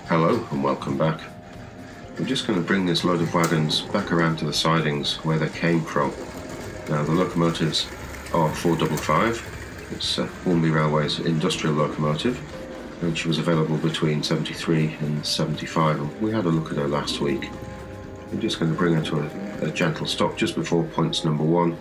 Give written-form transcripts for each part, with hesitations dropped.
Hello and welcome back. We're just going to bring this load of wagons back around to the sidings where they came from. Now the locomotives are 455. It's Hornby Railway's industrial locomotive, and she was available between 73 and 75, and we had a look at her last week. We're just going to bring her to a gentle stop just before points number 1.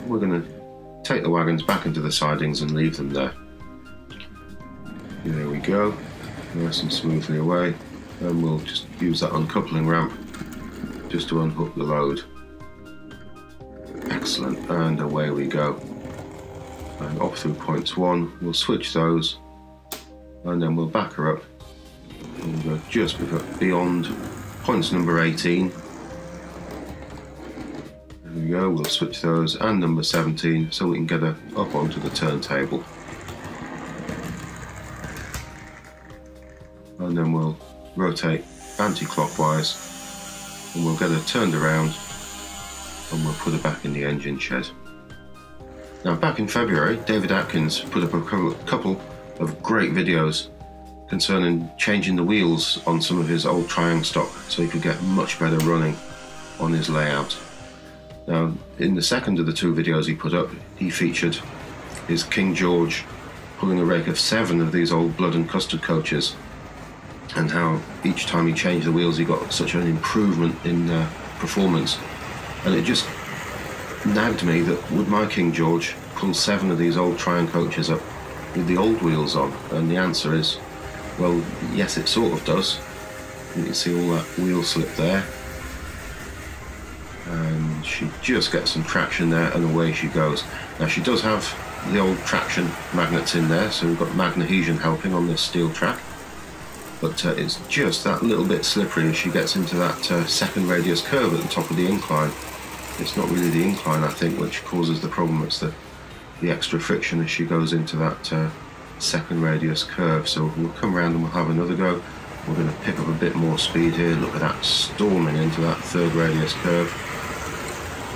We're going to take the wagons back into the sidings and leave them there. There we go. Nice and smoothly away, and we'll just use that uncoupling ramp just to unhook the load. Excellent, and away we go. And off through points 1, we'll switch those, and then we'll back her up and go just beyond points number 18. There we go, we'll switch those and number 17 so we can get her up onto the turntable. And then we'll rotate anti-clockwise and we'll get her turned around and we'll put her back in the engine shed. Now back in February, David Atkins put up a couple of great videos concerning changing the wheels on some of his old Triang stock so he could get much better running on his layout. Now in the second of the 2 videos he put up, he featured his King George pulling a rake of 7 of these old blood and custard coaches, and how each time he changed the wheels he got such an improvement in performance. And it just nagged me that would my King George pull 7 of these old Triang coaches up with the old wheels on? And the answer is, well, yes, it sort of does. You can see all that wheel slip there, and she just gets some traction there and away she goes. Now she does have the old traction magnets in there, so we've got Magnadhesion helping on this steel track. But it's just that little bit slippery as she gets into that second radius curve at the top of the incline. It's not really the incline, I think, which causes the problem. It's the extra friction as she goes into that second radius curve. So we'll come around and we'll have another go. We're going to pick up a bit more speed here. Look at that, storming into that third radius curve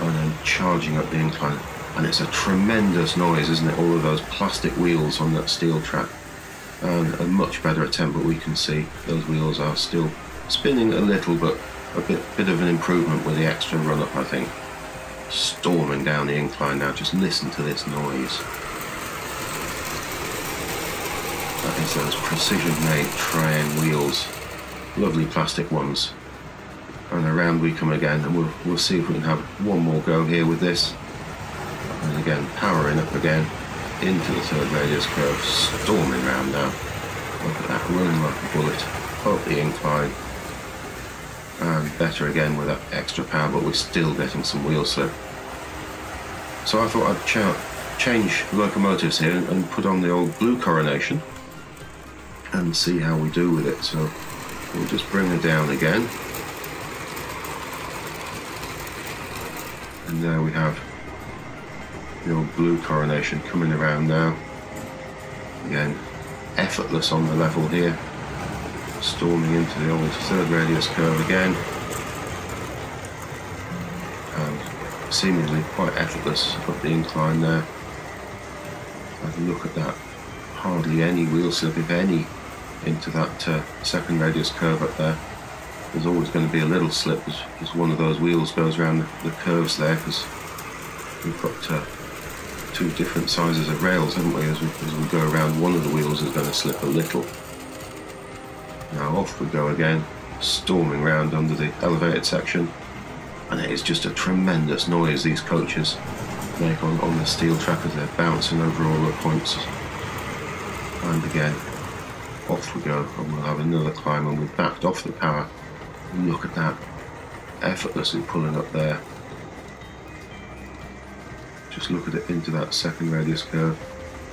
and then charging up the incline. And it's a tremendous noise, isn't it? All of those plastic wheels on that steel track. And a much better attempt, but we can see those wheels are still spinning a little, but a bit of an improvement with the extra run up, I think. Storming down the incline now, just listen to this noise. That is those precision made Triang wheels, lovely plastic ones. And around we come again, and we'll see if we can have one more go here with this. And again, powering up again into the third radius curve, storming round now. Look at that, running like a bullet up the incline, and better again with that extra power, but we're still getting some wheel slip. So I thought I'd change locomotives here and put on the old blue Coronation and see how we do with it. So we'll just bring her down again, and there we have the old blue Coronation coming around now. Again, effortless on the level here, storming into the old third radius curve again, and seemingly quite effortless up the incline there. And look at that, hardly any wheel slip, if any, into that second radius curve up there. There's always going to be a little slip as one of those wheels goes around the curves there, because we've got 2 different sizes of rails, haven't we? As we go around, one of the wheels is going to slip a little. Now off we go again, storming round under the elevated section, and it is just a tremendous noise these coaches make on the steel track as they're bouncing over all the points. And again, off we go, and we'll have another climb, and we've backed off the power. And look at that, effortlessly pulling up there. Just look at it into that second radius curve.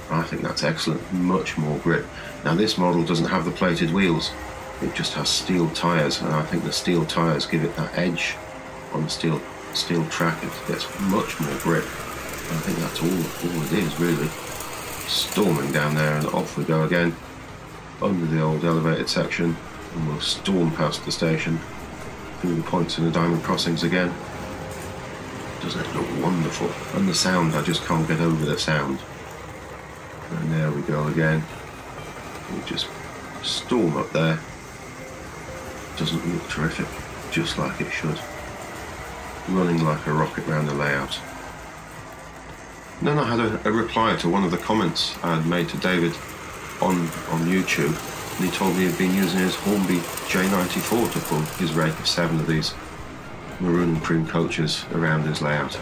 I think that's excellent, much more grip. Now this model doesn't have the plated wheels, it just has steel tyres, and I think the steel tyres give it that edge on the steel track. It gets much more grip. I think that's all it is really. Storming down there, and off we go again under the old elevated section, and we'll storm past the station through the points and the diamond crossings again. Doesn't it look wonderful? And the sound, I just can't get over the sound. And there we go again. We just storm up there, doesn't look terrific, just like it should. Running like a rocket round the layout. And then I had a reply to one of the comments I had made to David on YouTube, and he told me he'd been using his Hornby J94 to pull his rake of 7 of these maroon and cream coaches around his layout.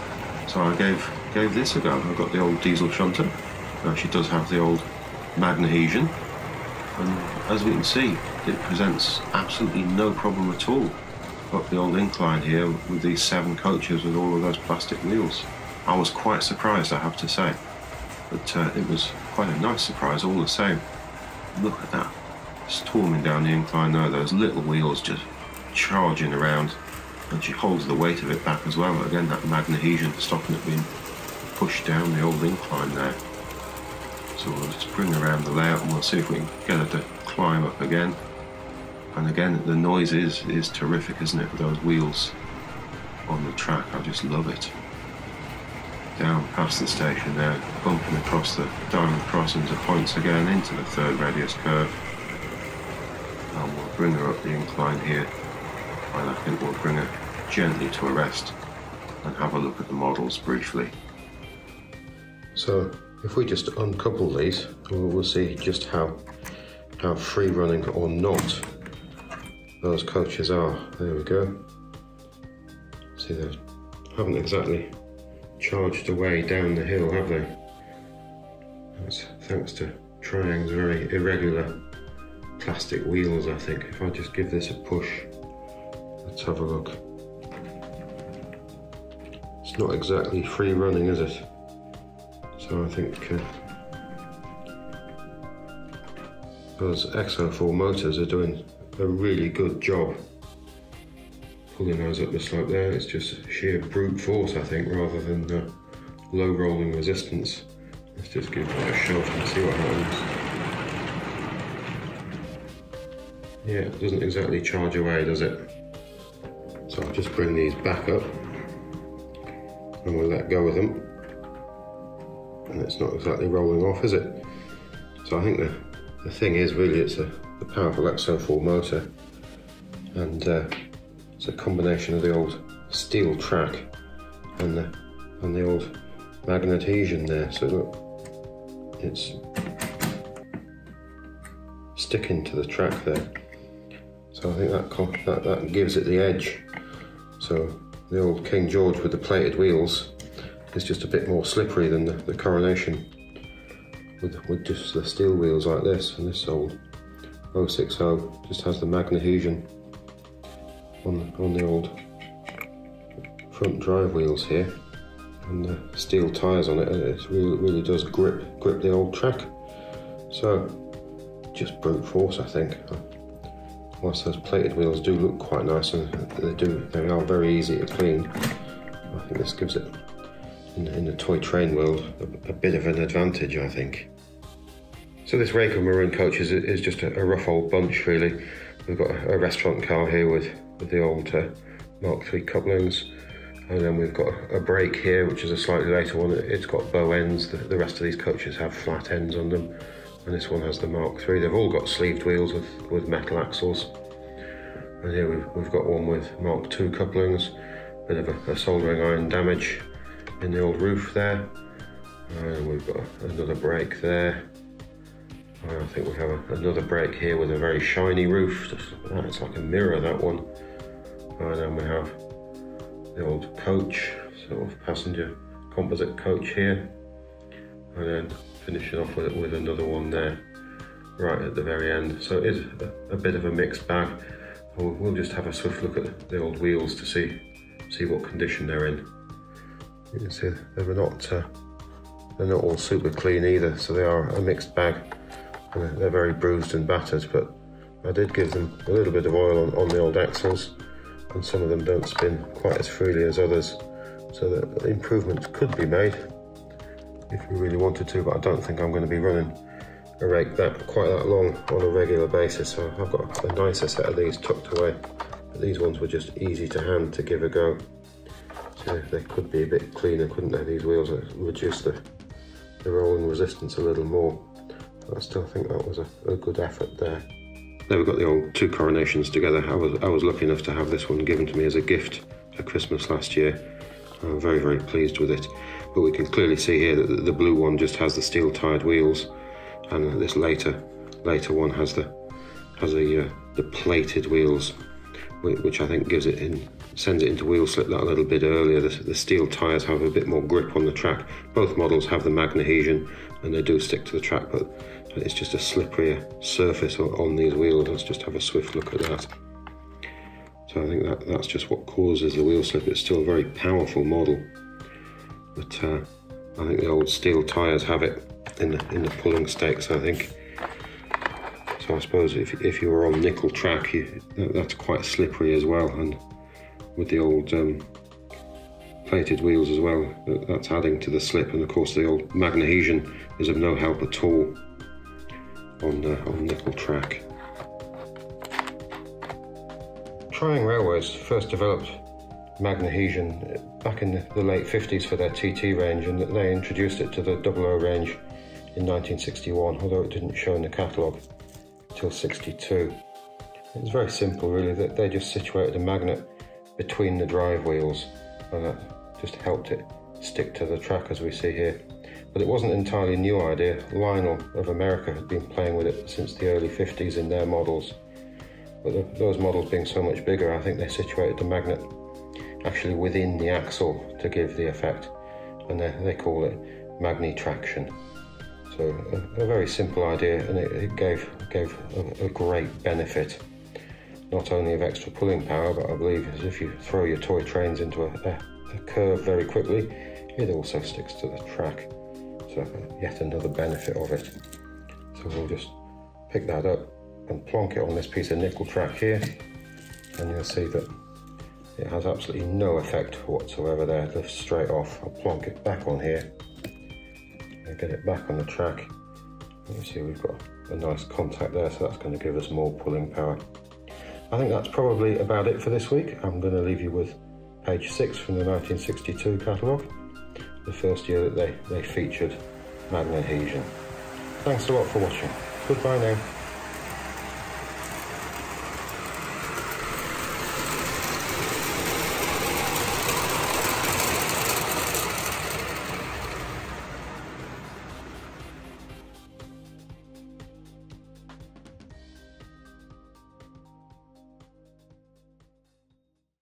So I gave this a go. I've got the old diesel shunter. She does have the old Magnadhesion, and as we can see, it presents absolutely no problem at all. Got the old incline here with these 7 coaches with all of those plastic wheels. I was quite surprised, I have to say, but it was quite a nice surprise all the same. Look at that, storming down the incline there, those little wheels just charging around, and she holds the weight of it back as well. Again, that Magnesian stopping it being pushed down the old incline there. So we'll just bring her around the layout and we'll see if we can get her to climb up again. And again, the noise is terrific, isn't it, with those wheels on the track. I just love it. Down past the station there, bumping across the diamond crossings of points again into the 3rd radius curve. And we'll bring her up the incline here, and I think we'll bring her gently to a rest and have a look at the models briefly. So if we just uncouple these, we'll see just how free running or not those coaches are. There we go. See, they haven't exactly charged away down the hill, have they? That's thanks to Triang's very irregular plastic wheels, I think. If I just give this a push, let's have a look. It's not exactly free running, is it? So I think those XO4 motors are doing a really good job pulling those up the slope there. It's just sheer brute force, I think, rather than low rolling resistance. Let's just give it a shot and see what happens. Yeah, it doesn't exactly charge away, does it? So I'll just bring these back up and we'll let go of them. And it's not exactly rolling off, is it? So I think the thing is really it's the powerful XO4 motor, and it's a combination of the old steel track and the old Magnadhesion there. So look, it's sticking to the track there. So I think that gives it the edge. So the old King George with the plated wheels is just a bit more slippery than the Coronation with just the steel wheels like this, and this old 060 just has the Magnesian on the old front drive wheels here, and the steel tyres on it, and it really does grip the old track. So just brute force, I think. Whilst those plated wheels do look quite nice, and they are very easy to clean, I think this gives it, in the toy train world, a bit of an advantage, I think. So this rake of maroon coaches is just a rough old bunch, really. We've got a restaurant car here with the old Mark III couplings, and then we've got a brake here, which is a slightly later one. It's got bow ends. The rest of these coaches have flat ends on them, and this one has the Mark III. They've all got sleeved wheels with metal axles. And here we've got one with Mark II couplings, bit of a soldering iron damage in the old roof there, and we've got another brake there. I think we have another brake here with a very shiny roof. It's like a mirror, that one. And then we have the old coach, sort of passenger composite coach here, and then finishing off with another one there, right at the very end. So it is a bit of a mixed bag. We'll just have a swift look at the old wheels to see what condition they're in. You can see they're not all super clean either, so they are a mixed bag. And they're very bruised and battered, but I did give them a little bit of oil on the old axles, and some of them don't spin quite as freely as others, so that improvements could be made if we really wanted to, but I don't think I'm going to be running a rake quite that long on a regular basis. So I've got a nicer set of these tucked away, but these ones were just easy to hand to give a go. So they could be a bit cleaner, couldn't they, these wheels, reduce the rolling resistance a little more. I still think that was a good effort there. There we've got the old two Coronations together. I was lucky enough to have this one given to me as a gift for Christmas last year. I'm very, very pleased with it. But we can clearly see here that the blue one just has the steel tired wheels, and this later one has the plated wheels, which I think sends it into wheel slip that a little bit earlier. The steel tyres have a bit more grip on the track. Both models have the Magnadhesion and they do stick to the track, but it's just a slipperier surface on these wheels. Let's just have a swift look at that. So I think that's just what causes the wheel slip. It's still a very powerful model, but I think the old steel tyres have it in the pulling stakes, I think. So I suppose if you were on nickel track, that's quite slippery as well, and with the old plated wheels as well, that's adding to the slip. And of course the old Magnesian is of no help at all on nickel track. Trying Railways first developed Magnadhesion back in the late 50s for their TT range, and they introduced it to the 00 range in 1961, although it didn't show in the catalogue till 62. It was very simple really, that they just situated a magnet between the drive wheels, and that just helped it stick to the track as we see here. But it wasn't an entirely new idea. Lionel of America had been playing with it since the early 50s in their models, but those models being so much bigger, I think they situated the magnet actually within the axle to give the effect, and they call it magnetraction. So a very simple idea, and it gave a great benefit, not only of extra pulling power, but I believe as if you throw your toy trains into a curve very quickly, it also sticks to the track. So yet another benefit of it. So we'll just pick that up and plonk it on this piece of nickel track here, and you'll see that it has absolutely no effect whatsoever there, lifts straight off. I'll plonk it back on here and get it back on the track. You see we've got a nice contact there, so that's going to give us more pulling power. I think that's probably about it for this week. I'm going to leave you with page 6 from the 1962 catalogue, the first year that they featured Magnadhesion. Thanks a lot for watching. Goodbye now.